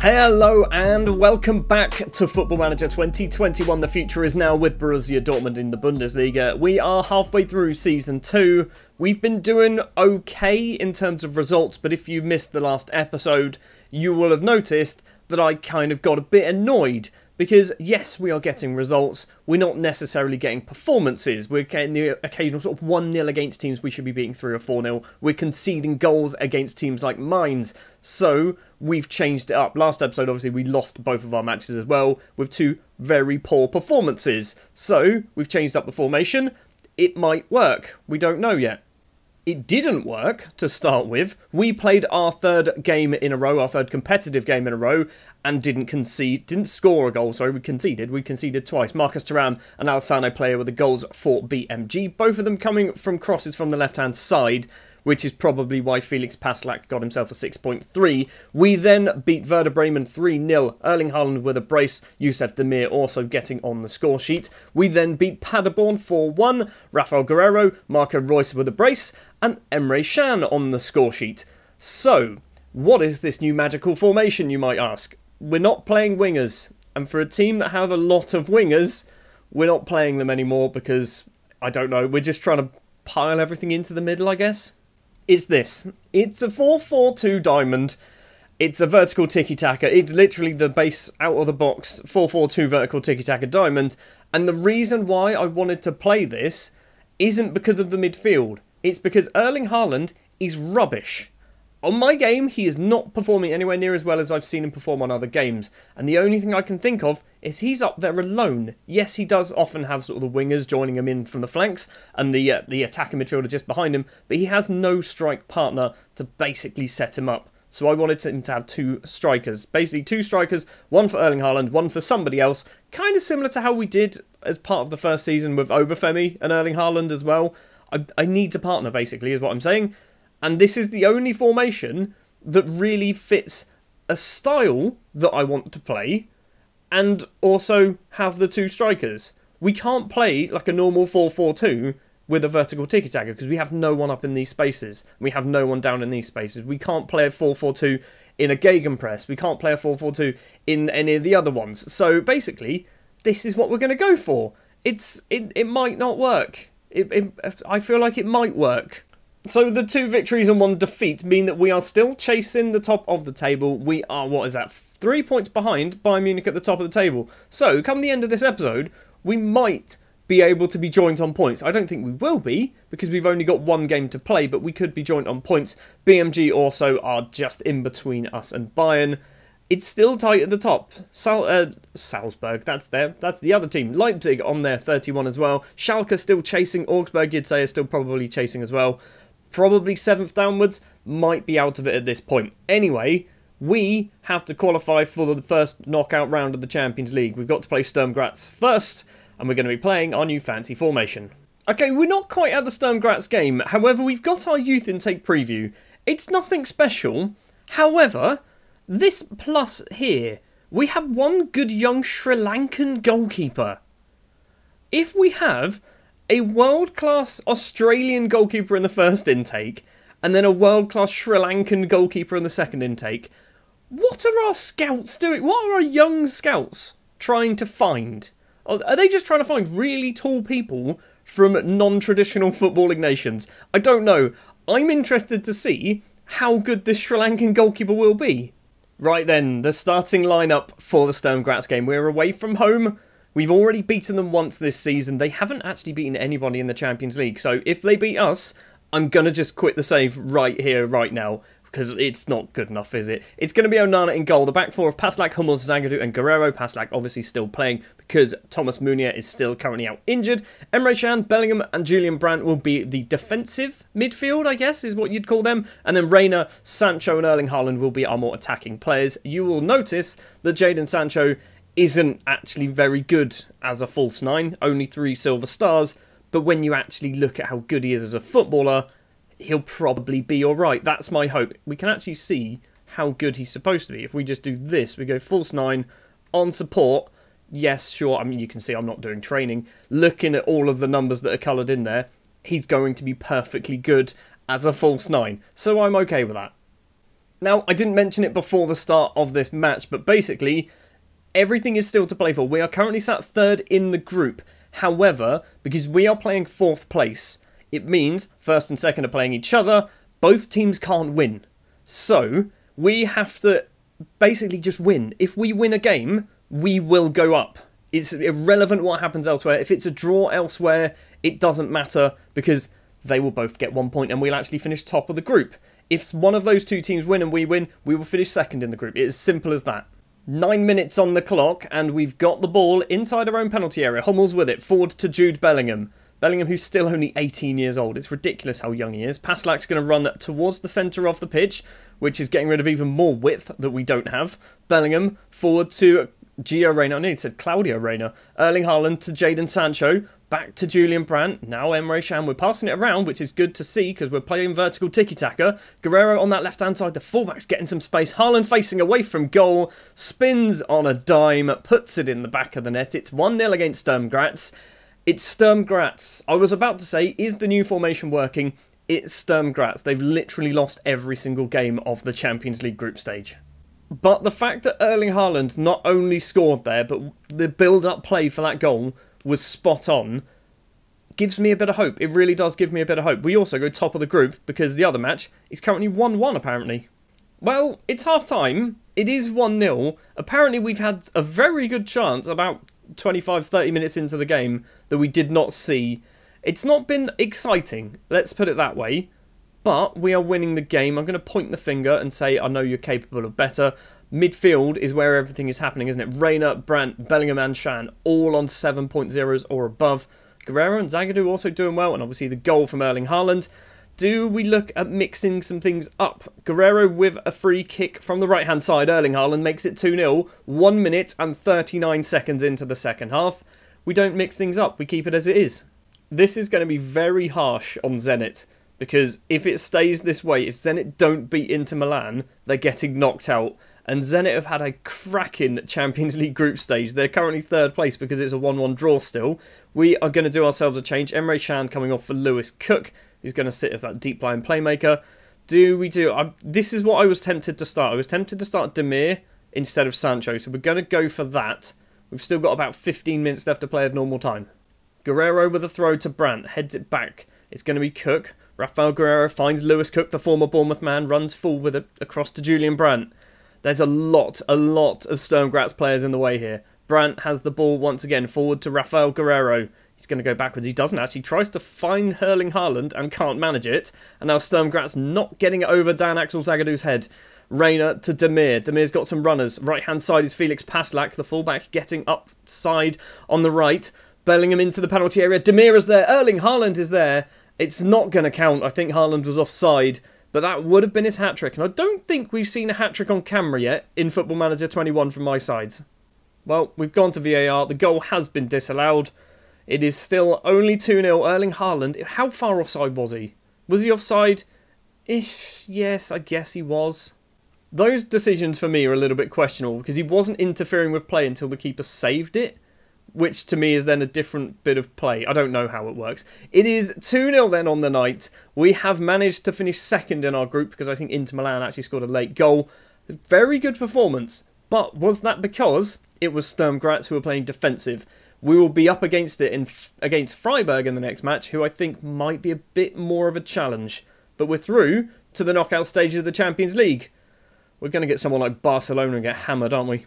Hello and welcome back to Football Manager 2021. The future is now with Borussia Dortmund in the Bundesliga. We are halfway through Season 2. We've been doing okay in terms of results, but if you missed the last episode, you will have noticed that I kind of got a bit annoyed. Because, yes, we are getting results, we're not necessarily getting performances. We're getting the occasional sort of 1-0 against teams we should be beating 3 or 4-0. We're conceding goals against teams like Mainz. So, we've changed it up. Last episode, obviously, we lost both of our matches as well, with 2 very poor performances. So, we've changed up the formation. It might work. We don't know yet. It didn't work, to start with. We played our third game in a row, our third competitive game in a row, and didn't score a goal, sorry, we conceded twice. Marcus Thuram and Alessandro Player were the goals for BMG, both of them coming from crosses from the left-hand side, which is probably why Felix Passlack got himself a 6.3. We then beat Werder Bremen 3-0. Erling Haaland with a brace, Youssef Demir also getting on the score sheet. We then beat Paderborn 4-1, Rafael Guerreiro, Marco Reus with a brace, and Emre Can on the score sheet. So, what is this new magical formation, you might ask? We're not playing wingers, and for a team that have a lot of wingers, we're not playing them anymore because, I don't know, we're just trying to pile everything into the middle, I guess? It's this. It's a 4-4-2 diamond. It's a vertical tiki-taka. It's literally the base out of the box 4-4-2 vertical tiki-taka diamond. And the reason why I wanted to play this isn't because of the midfield. It's because Erling Haaland is rubbish. On my game, he is not performing anywhere near as well as I've seen him perform on other games. And the only thing I can think of is he's up there alone. Yes, he does often have sort of the wingers joining him in from the flanks and the attacking midfielder just behind him. But he has no strike partner to basically set him up. So I wanted him to have 2 strikers. Basically 2 strikers, one for Erling Haaland, one for somebody else. Kind of similar to how we did as part of the first season with Obafemi and Erling Haaland as well. I need a partner, basically, is what I'm saying. And this is the only formation that really fits a style that I want to play and also have the 2 strikers. We can't play like a normal 4-4-2 with a vertical tiki-taka because we have no one up in these spaces. We have no one down in these spaces. We can't play a 4-4-2 in a Gegenpress. We can't play a 4-4-2 in any of the other ones. So basically, this is what we're going to go for. It might not work. I feel like it might work. So the 2 victories and 1 defeat mean that we are still chasing the top of the table. We are, 3 points behind Bayern Munich at the top of the table. So, come the end of this episode, we might be able to be joint on points. I don't think we will be, because we've only got 1 game to play, but we could be joint on points. BMG also are just in between us and Bayern. It's still tight at the top. Salzburg, that's the other team. Leipzig on there, 31 as well. Schalke still chasing. Augsburg, you'd say, is still probably chasing as well. Probably 7th downwards, might be out of it at this point. Anyway, we have to qualify for the first knockout round of the Champions League. We've got to play Sturm Graz first, and we're going to be playing our new fancy formation. Okay, we're not quite at the Sturm Graz game. However, we've got our youth intake preview. It's nothing special. However, this plus here, we have one good young Sri Lankan goalkeeper. If we have a world-class Australian goalkeeper in the first intake, and then a world-class Sri Lankan goalkeeper in the second intake, what are our scouts doing? What are our young scouts trying to find? Are they just trying to find really tall people from non-traditional footballing nations? I don't know. I'm interested to see how good this Sri Lankan goalkeeper will be. Right then, the starting lineup for the Sturm Graz game. We're away from home. We've already beaten them once this season. They haven't actually beaten anybody in the Champions League. So if they beat us, I'm going to just quit the save right here, right now. Because it's not good enough, is it? It's going to be Onana in goal. The back 4 of Passlack, Hummels, Zagadou and Guerreiro. Passlack obviously still playing because Thomas Meunier is still currently out injured. Emre Can, Bellingham and Julian Brandt will be the defensive midfield, I guess, is what you'd call them. And then Reina, Sancho and Erling Haaland will be our more attacking players. You will notice that Jadon Sancho isn't actually very good as a false 9. Only 3 silver stars. But when you actually look at how good he is as a footballer, he'll probably be alright. That's my hope. We can actually see how good he's supposed to be. If we just do this, we go false 9 on support. Yes, sure, I mean, you can see I'm not doing training. Looking at all of the numbers that are coloured in there, he's going to be perfectly good as a false 9. So I'm okay with that. Now, I didn't mention it before the start of this match, but basically, everything is still to play for. We are currently sat third in the group. However, because we are playing fourth place, it means first and second are playing each other. Both teams can't win. So, we have to basically just win. If we win a game, we will go up. It's irrelevant what happens elsewhere. If it's a draw elsewhere, it doesn't matter because they will both get 1 point and we'll actually finish top of the group. If one of those two teams win and we win, we will finish second in the group. It is as simple as that. 9 minutes on the clock and we've got the ball inside our own penalty area. Hummels with it, forward to Jude Bellingham. Bellingham, who's still only 18 years old. It's ridiculous how young he is. Paslak's going to run towards the centre of the pitch, which is getting rid of even more width that we don't have. Bellingham forward to Gio Reyna. I nearly said Claudio Reyna. Erling Haaland to Jadon Sancho. Back to Julian Brandt. Now Emre Can. We're passing it around, which is good to see because we're playing vertical tiki-taka. Guerrero on that left-hand side. The fullback's getting some space. Haaland facing away from goal. Spins on a dime. Puts it in the back of the net. It's 1-0 against Sturm Graz. It's Sturm Graz. I was about to say, is the new formation working? It's Sturm Graz. They've literally lost every single game of the Champions League group stage. But the fact that Erling Haaland not only scored there, but the build-up play for that goal was spot on, gives me a bit of hope. It really does give me a bit of hope. We also go top of the group because the other match is currently 1-1 apparently. Well, it's half-time. It is 1-0. Apparently we've had a very good chance about 25-30 minutes into the game that we did not see. It's not been exciting, let's put it that way. But we are winning the game. I'm going to point the finger and say, I know you're capable of better. Midfield is where everything is happening, isn't it? Reyna, Brandt, Bellingham and Can, all on 7.0s or above. Guerrero and Zagadou also doing well, and obviously the goal from Erling Haaland. Do we look at mixing some things up? Guerrero with a free kick from the right-hand side. Erling Haaland makes it 2-0. 1 minute and 39 seconds into the second half. We don't mix things up. We keep it as it is. This is going to be very harsh on Zenit. Because if it stays this way, if Zenit don't beat Inter Milan, they're getting knocked out. And Zenit have had a cracking Champions League group stage. They're currently third place because it's a 1-1 draw still. We are going to do ourselves a change. Emre Can coming off for Lewis Cook, who's going to sit as that deep line playmaker. This is what I was tempted to start. I was tempted to start Demir instead of Sancho. So we're going to go for that. We've still got about 15 minutes left to play of normal time. Guerrero with a throw to Brandt. Heads it back. It's going to be Cook. Rafael Guerrero finds Lewis Cook, the former Bournemouth man, runs full with it across to Julian Brandt. There's a lot of Sturm Graz players in the way here. Brandt has the ball once again forward to Rafael Guerrero. He's going to go backwards. He doesn't actually. Tries to find Erling Haaland and can't manage it. And now Sturm Graz not getting it over Dan Axel Zagadou's head. Reyna to Demir. Demir's got some runners. Right-hand side is Felix Paslak, the fullback, getting upside on the right. Bellingham into the penalty area. Demir is there. Erling Haaland is there. It's not going to count. I think Haaland was offside, but that would have been his hat-trick. And I don't think we've seen a hat-trick on camera yet in Football Manager 21 from my sides. Well, we've gone to VAR. The goal has been disallowed. It is still only 2-0. Erling Haaland, how far offside was he? Was he offside? Ish, yes, I guess he was. Those decisions for me are a little bit questionable because he wasn't interfering with play until the keeper saved it, which to me is then a different bit of play. I don't know how it works. It is 2-0 then on the night. We have managed to finish second in our group because I think Inter Milan actually scored a late goal. Very good performance. But was that because it was Sturm Graz who were playing defensive? We will be up against it against Freiburg in the next match, who I think might be a bit more of a challenge. But we're through to the knockout stages of the Champions League. We're going to get someone like Barcelona and get hammered, aren't we?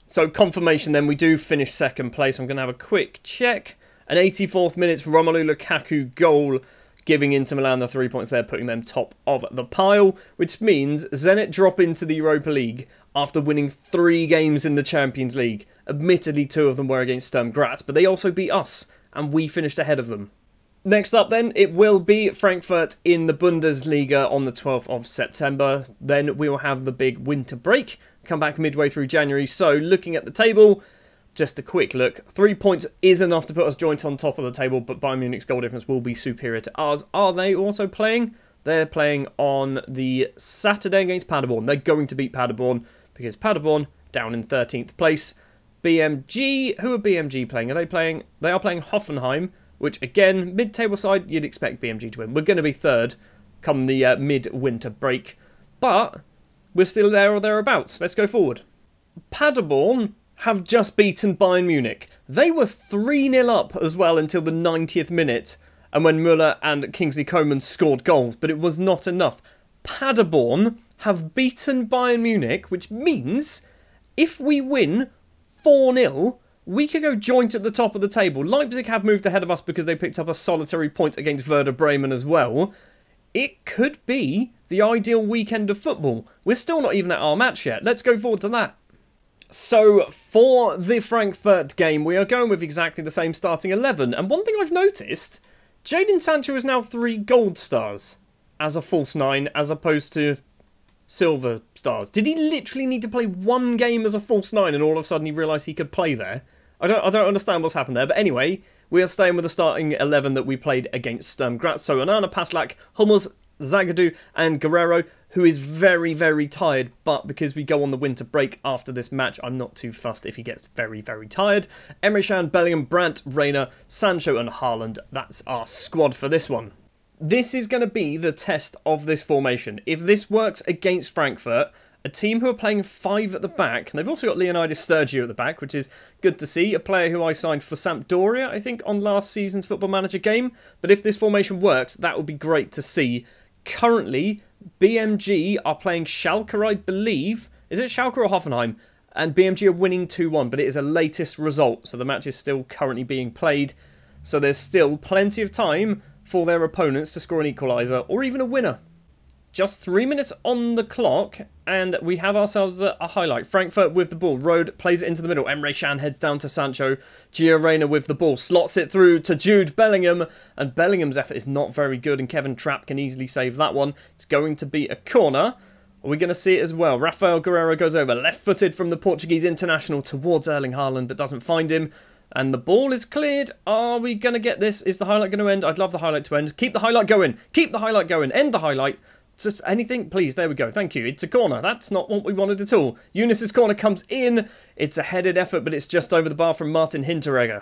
So confirmation then, we do finish second place. I'm going to have a quick check. An 84th minute Romelu Lukaku goal, giving Inter Milan the 3 points there, putting them top of the pile, which means Zenit drop into the Europa League after winning 3 games in the Champions League. Admittedly, 2 of them were against Sturm Graz, but they also beat us, and we finished ahead of them. Next up then, it will be Frankfurt in the Bundesliga on the 12th of September. Then we will have the big winter break, come back midway through January. So looking at the table, just a quick look. 3 points is enough to put us joint on top of the table, but Bayern Munich's goal difference will be superior to ours. Are they also playing? They're playing on the Saturday against Paderborn. They're going to beat Paderborn because Paderborn down in 13th place. BMG, who are BMG playing? They are playing Hoffenheim, which again, mid-table side, you'd expect BMG to win. We're going to be third come the mid-winter break. But We're still there or thereabouts. Let's go forward. Paderborn have just beaten Bayern Munich. They were 3-0 up as well until the 90th minute, and when Müller and Kingsley Coman scored goals, but it was not enough. Paderborn have beaten Bayern Munich, which means if we win 4-0, we could go joint at the top of the table. Leipzig have moved ahead of us because they picked up a solitary point against Werder Bremen as well. It could be the ideal weekend of football. We're still not even at our match yet. Let's go forward to that. So, for the Frankfurt game, we are going with exactly the same starting 11. And one thing I've noticed, Jadon Sancho is now 3 gold stars as a false 9, as opposed to silver stars. Did he literally need to play 1 game as a false 9 and all of a sudden he realised he could play there? I don't understand what's happened there. But anyway, we are staying with the starting 11 that we played against Sturm Graz. So, Onana, Paslak, Hummels, Zagadou and Guerrero, who is very, very tired, but because we go on the winter break after this match, I'm not too fussed if he gets very, very tired. Emre Can, Bellingham, Brandt, Reina, Sancho and Haaland. That's our squad for this one. This is going to be the test of this formation. If this works against Frankfurt, a team who are playing 5 at the back, and they've also got Leonidas Sturgio at the back, which is good to see. A player who I signed for Sampdoria, I think, on last season's Football Manager game. But if this formation works, that would be great to see. Currently, BMG are playing Schalke, I believe. Is it Schalke or Hoffenheim? And BMG are winning 2-1, but it is a latest result, so the match is still currently being played. So there's still plenty of time for their opponents to score an equaliser, or even a winner. Just 3 minutes on the clock, and we have ourselves a highlight. Frankfurt with the ball. Rode plays it into the middle. Emre Can heads down to Sancho. Gio Reyna with the ball. Slots it through to Jude Bellingham. And Bellingham's effort is not very good, and Kevin Trapp can easily save that one. It's going to be a corner. Are we going to see it as well? Rafael Guerrero goes over. Left-footed from the Portuguese international towards Erling Haaland, but doesn't find him. And the ball is cleared. Are we going to get this? Is the highlight going to end? I'd love the highlight to end. Keep the highlight going. Keep the highlight going. End the highlight. Just anything, please. There we go. Thank you. It's a corner. That's not what we wanted at all. Eunice's corner comes in. It's a headed effort, but it's just over the bar from Martin Hinteregger.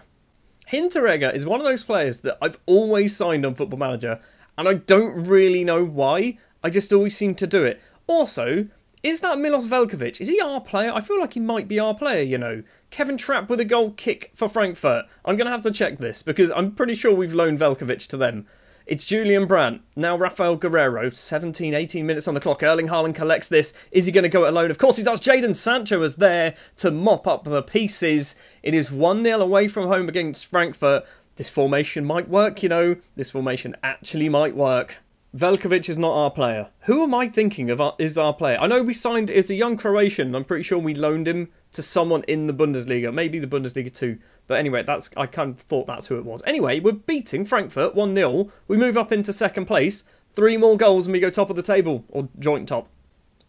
Hinteregger is one of those players that I've always signed on Football Manager, and I don't really know why. I just always seem to do it. Also, is that Milos Veljkovic? Is he our player? I feel like he might be our player, you know. Kevin Trapp with a goal kick for Frankfurt. I'm going to have to check this, because I'm pretty sure we've loaned Veljkovic to them. It's Julian Brandt. Now Rafael Guerrero. 17, 18 minutes on the clock. Erling Haaland collects this. Is he going to go it alone? Of course he does. Jadon Sancho is there to mop up the pieces. It is 1-0 away from home against Frankfurt. This formation might work, you know. This formation actually might work. Veljkovic is not our player. Who am I thinking of is our player? I know we signed as a young Croatian. I'm pretty sure we loaned him to someone in the Bundesliga. Maybe the Bundesliga too. But anyway, I kind of thought that's who it was. Anyway, we're beating Frankfurt 1-0. We move up into second place. 3 more goals and we go top of the table. Or joint top.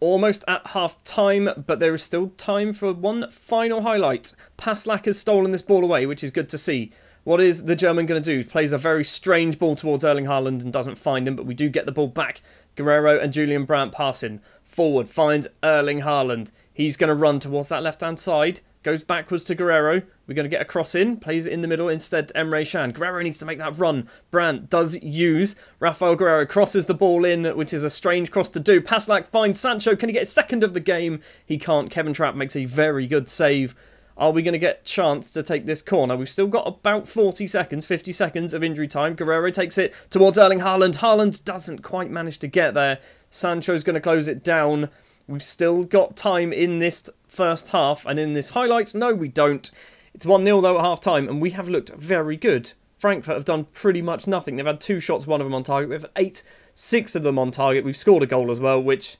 Almost at half time, but there is still time for one final highlight. Paslak has stolen this ball away, which is good to see. What is the German going to do? Plays a very strange ball towards Erling Haaland and doesn't find him, but we do get the ball back. Guerrero and Julian Brandt passing. Forward, finds Erling Haaland. He's going to run towards that left-hand side. Goes backwards to Guerrero. We're going to get a cross in. Plays it in the middle instead to Emre Can. Guerrero needs to make that run. Brandt does use. Rafael Guerrero crosses the ball in, which is a strange cross to do. Paslak finds Sancho. Can he get a second of the game? He can't. Kevin Trapp makes a very good save. Are we going to get a chance to take this corner? We've still got about 40 seconds, 50 seconds of injury time. Guerrero takes it towards Erling Haaland. Haaland doesn't quite manage to get there. Sancho's going to close it down. We've still got time in this first half, and in this highlight, no, we don't. It's 1-0 though at half time, and we have looked very good. Frankfurt have done pretty much nothing. They've had 2 shots, 1 of them on target. We've had 6 of them on target. We've scored a goal as well, which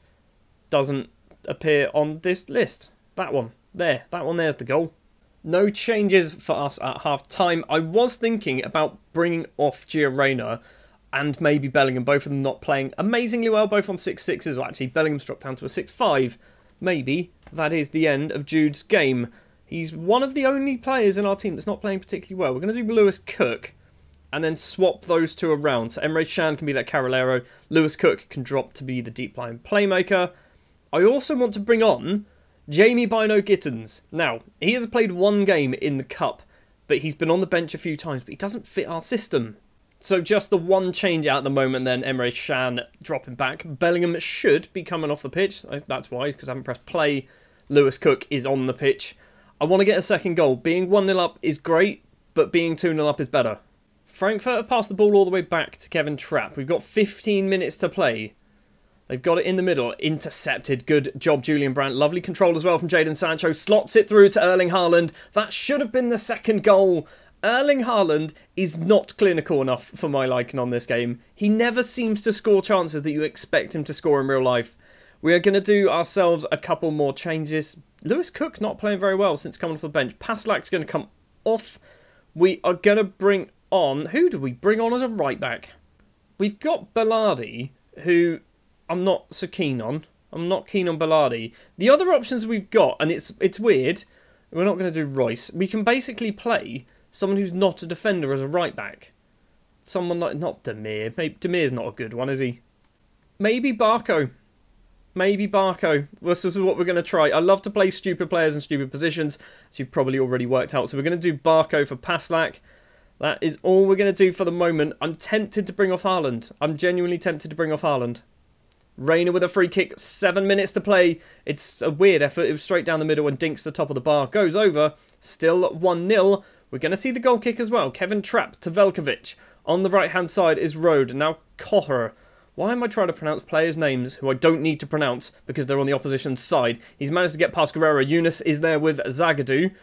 doesn't appear on this list. That one. There. That one there's the goal. No changes for us at half time. I was thinking about bringing off Gio Reyna and maybe Bellingham, both of them not playing amazingly well, both on 6-6s. Well, actually, Bellingham's dropped down to a 6-5. Maybe that is the end of Jude's game. He's one of the only players in our team that's not playing particularly well. We're going to do Lewis Cook and then swap those 2 around. So Emre Can can be that Carolero. Lewis Cook can drop to be the deep line playmaker. I also want to bring on Jamie Bino Gittens. Now, he has played 1 game in the Cup, but he's been on the bench a few times, but he doesn't fit our system. So just the one change out at the moment then, Emre Can dropping back. Bellingham should be coming off the pitch. That's why, because I haven't pressed play. Lewis Cook is on the pitch. I want to get a second goal. Being 1-0 up is great, but being 2-0 up is better. Frankfurt have passed the ball all the way back to Kevin Trapp. We've got 15 minutes to play. They've got it in the middle. Intercepted. Good job, Julian Brandt. Lovely control as well from Jadon Sancho. Slots it through to Erling Haaland. That should have been the second goal. Erling Haaland is not clinical enough for my liking on this game. He never seems to score chances that you expect him to score in real life. We are going to do ourselves a couple more changes. Lewis Cook not playing very well since coming off the bench. Paslak's going to come off. We are going to bring on... Who do we bring on as a right back? We've got Bellardi, who I'm not so keen on. I'm not keen on Bellardi. The other options we've got, and it's weird, we're not going to do Royce. We can basically play someone who's not a defender as a right back. Someone like... Not Demir. Maybe Demir's not a good one, is he? Maybe Barco. Maybe Barco. This is what we're going to try. I love to play stupid players in stupid positions, as you've probably already worked out. So we're going to do Barco for Paslak. That is all we're going to do for the moment. I'm tempted to bring off Haaland. I'm genuinely tempted to bring off Haaland. Reina with a free kick. 7 minutes to play. It's a weird effort. It was straight down the middle and dinks the top of the bar. Goes over. Still 1-0. We're going to see the goal kick as well. Kevin Trapp to Velkovic. On the right-hand side is Rode. Now Kocher. Why am I trying to pronounce players' names who I don't need to pronounce because they're on the opposition's side? He's managed to get past Guerrero. Yunus is there with Zagadou.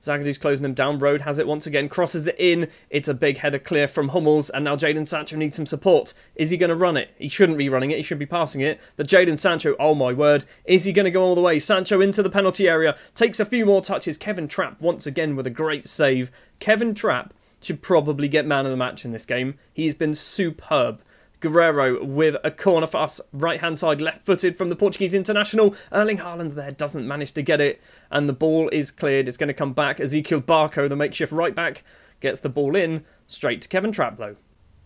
Zagadou's closing him down. Rode has it once again. Crosses it in. It's a big header clear from Hummels. And now Jadon Sancho needs some support. Is he going to run it? He shouldn't be running it. He should be passing it. But Jadon Sancho, oh my word. Is he going to go all the way? Sancho into the penalty area. Takes a few more touches. Kevin Trapp once again with a great save. Kevin Trapp should probably get man of the match in this game. He's been superb. Guerrero with a corner for us, right-hand side, left-footed from the Portuguese international. Erling Haaland there doesn't manage to get it, and the ball is cleared. It's going to come back. Ezekiel Barco, the makeshift right-back, gets the ball in, straight to Kevin Trapp, though.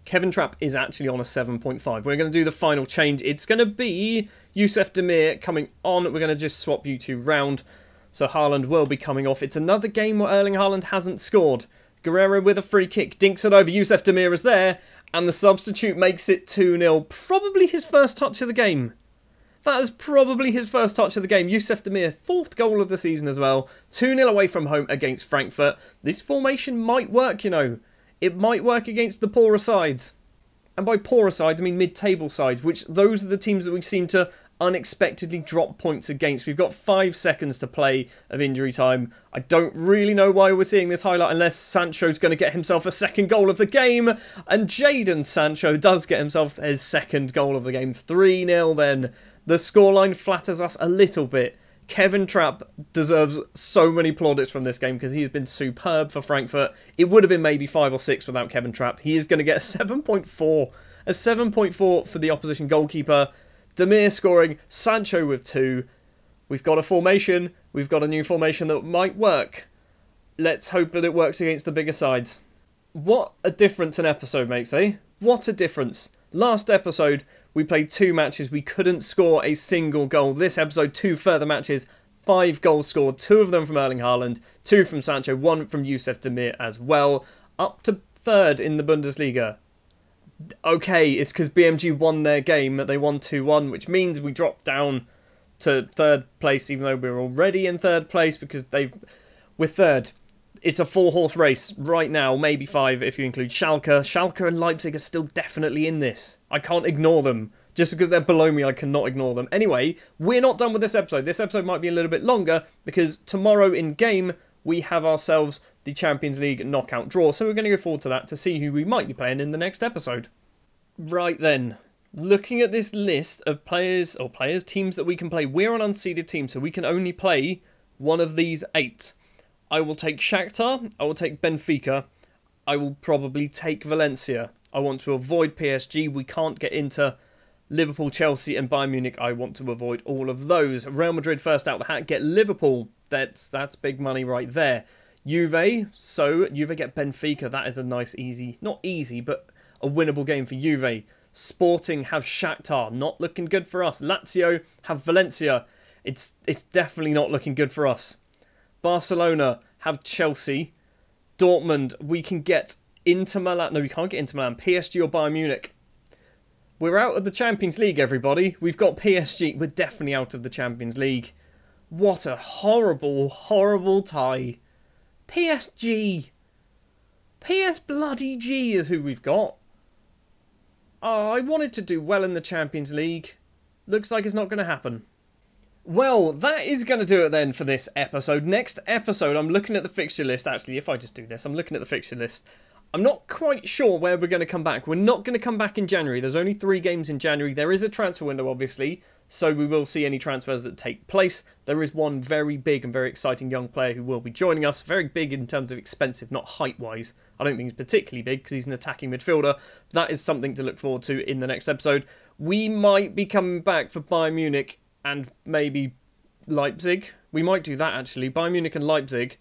Kevin Trapp is actually on a 7.5. We're going to do the final change. It's going to be Youssef Demir coming on. We're going to just swap you two round, so Haaland will be coming off. It's another game where Erling Haaland hasn't scored. Guerrero with a free kick, dinks it over. Youssef Demir is there. And the substitute makes it 2-0. Probably his first touch of the game. That is probably his first touch of the game. Youssef Demir, 4th goal of the season as well. 2-0 away from home against Frankfurt. This formation might work, you know. It might work against the poorer sides. And by poorer sides, I mean mid-table sides, which those are the teams that we seem to unexpectedly drop points against. We've got 5 seconds to play of injury time. I don't really know why we're seeing this highlight unless Sancho's going to get himself a second goal of the game. And Jadon Sancho does get himself his second goal of the game. 3-0 then. The scoreline flatters us a little bit. Kevin Trapp deserves so many plaudits from this game because he's been superb for Frankfurt. It would have been maybe 5 or 6 without Kevin Trapp. He is going to get a 7.4. A 7.4 for the opposition goalkeeper. Demir scoring, Sancho with 2. We've got a formation. We've got a new formation that might work. Let's hope that it works against the bigger sides. What a difference an episode makes, eh? What a difference. Last episode, we played 2 matches. We couldn't score a single goal. This episode, 2 further matches. 5 goals scored. 2 of them from Erling Haaland. 2 from Sancho. 1 from Youssef Demir as well. Up to 3rd in the Bundesliga. Okay, it's because BMG won their game. They won 2-1, which means we dropped down to 3rd place, even though we were already in 3rd place because we're 3rd. It's a 4-horse race right now, maybe 5 if you include Schalke. Schalke and Leipzig are still definitely in this. I can't ignore them. Just because they're below me, I cannot ignore them. Anyway, we're not done with this episode. This episode might be a little bit longer because tomorrow in game, we have ourselves the Champions League knockout draw. So we're going to go forward to that to see who we might be playing in the next episode. Right then, looking at this list of players teams that we can play, we're an unseeded team, so we can only play one of these 8. I will take Shakhtar, I will take Benfica, I will probably take Valencia. I want to avoid PSG, we can't get into Liverpool, Chelsea and Bayern Munich. I want to avoid all of those. Real Madrid first out the hat, get Liverpool. That's big money right there. Juve get Benfica. That is a nice, easy, not easy, but a winnable game for Juve. Sporting have Shakhtar. Not looking good for us. Lazio have Valencia. It's definitely not looking good for us. Barcelona have Chelsea. Dortmund, we can get Inter Milan. No, we can't get Inter Milan. PSG or Bayern Munich. We're out of the Champions League, everybody. We've got PSG. We're definitely out of the Champions League. What a horrible, horrible tie. PSG. PS bloody G is who we've got. Oh, I wanted to do well in the Champions League. Looks like it's not going to happen. Well, that is going to do it then for this episode. Next episode, I'm looking at the fixture list. Actually, if I just do this, I'm looking at the fixture list. I'm not quite sure where we're going to come back. We're not going to come back in January. There's only 3 games in January. There is a transfer window, obviously, so we will see any transfers that take place. There is one very big and very exciting young player who will be joining us. Very big in terms of expensive, not height-wise. I don't think he's particularly big because he's an attacking midfielder. That is something to look forward to in the next episode. We might be coming back for Bayern Munich and maybe Leipzig. We might do that, actually. Bayern Munich and Leipzig.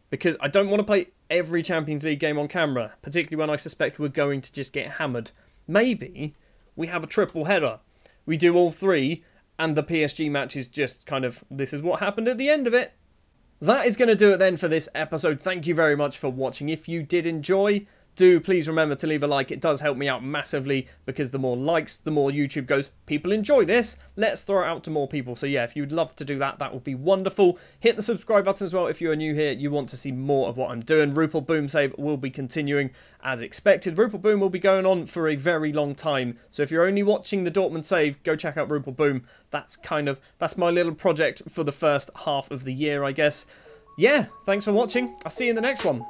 Because I don't want to play every Champions League game on camera. Particularly when I suspect we're going to just get hammered. Maybe we have a triple header. We do all 3. And the PSG match is just kind of, this is what happened at the end of it. That is going to do it then for this episode. Thank you very much for watching. If you did enjoy, do please remember to leave a like. It does help me out massively because the more likes, the more YouTube goes, people enjoy this. Let's throw it out to more people. So yeah, if you'd love to do that, that would be wonderful. Hit the subscribe button as well if you are new here. You want to see more of what I'm doing. Rupel Boom Save will be continuing as expected. Rupel Boom will be going on for a very long time. So if you're only watching the Dortmund save, go check out Rupel Boom. That's my little project for the first half of the year, I guess. Yeah, thanks for watching. I'll see you in the next one.